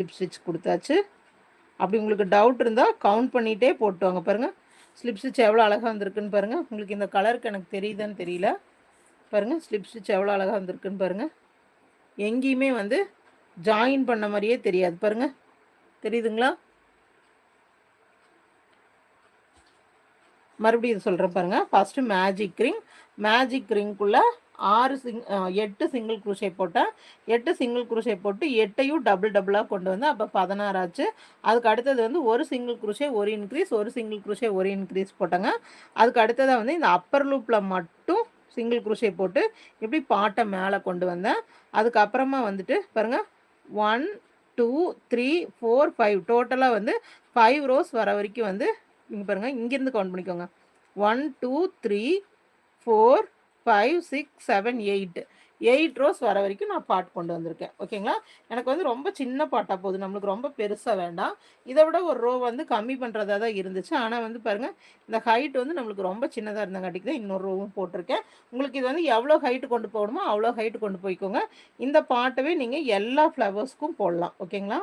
Slip stitch கொடுத்தாச்சு. அப்படி உங்களுக்கு டவுட் இருந்தால் கவுண்ட் பண்ணிகிட்டே போட்டு வாங்க. பாருங்கள் ஸ்லிப் ஸ்டிச் எவ்வளோ அழகாக வந்திருக்குன்னு பாருங்கள். உங்களுக்கு இந்த கலருக்கு எனக்கு தெரியுதான்னு தெரியல. பாருங்கள் ஸ்லிப் ஸ்டிச் எவ்வளோ அழகாக வந்திருக்குன்னு பாருங்கள். எங்கேயுமே வந்து ஜாயின் பண்ண மாதிரியே தெரியாது. பாருங்கள் தெரியுதுங்களா? மறுபடியும் இது சொல்கிறேன் பாருங்கள். ஃபஸ்ட்டு மேஜிக் ரிங்குள்ளே 8 சிங்கிள் குரோஷே போட்டேன். 8 சிங்கிள் குரோஷே போட்டு 8ஐயும் டபுளாக கொண்டு வந்தேன். அப்போ 16 ஆச்சு. அதுக்கு அடுத்தது வந்து ஒரு சிங்கிள் குரோஷே ஒரு இன்க்ரீஸ், ஒரு சிங்கிள் குரோஷே ஒரு இன்க்ரீஸ் போட்டேங்க. அதுக்கு அடுத்ததாக வந்து இந்த அப்பர் லூப்பில் மட்டும் சிங்கிள் குரோஷே போட்டு இப்படி பாட்டை மேலே கொண்டு வந்தேன். அதுக்கப்புறமா வந்துட்டு பாருங்கள் 1 2 3 4 5 டோட்டலாக வந்து 5 ரோஸ் வர வரைக்கும் வந்து இங்கே பாருங்கள், இங்கேருந்து கவுண்ட் பண்ணிக்கோங்க. 1 2 3 4 5 6 7 8 ரோஸ் வர வரைக்கும் நான் பாட் கொண்டு வந்திருக்கேன். ஓகேங்களா? எனக்கு வந்து ரொம்ப சின்ன பாட்டாக போகுது, நம்மளுக்கு ரொம்ப பெருசாக வேண்டாம். இதை விட ஒரு ரோ வந்து கம்மி பண்ணுறதா தான் இருந்துச்சு. ஆனால் வந்து பாருங்கள் இந்த ஹைட் வந்து நம்மளுக்கு ரொம்ப சின்னதாக இருந்தங்காட்டிக்கு தான் இன்னொரு ரோவும் போட்டிருக்கேன். உங்களுக்கு இது வந்து எவ்வளோ ஹைட்டு கொண்டு போகணுமோ அவ்வளோ ஹைட்டு கொண்டு போய்க்கோங்க. இந்த பாட்டவே நீங்கள் எல்லா ஃப்ளவர்ஸ்க்கும் போடலாம். ஓகேங்களா?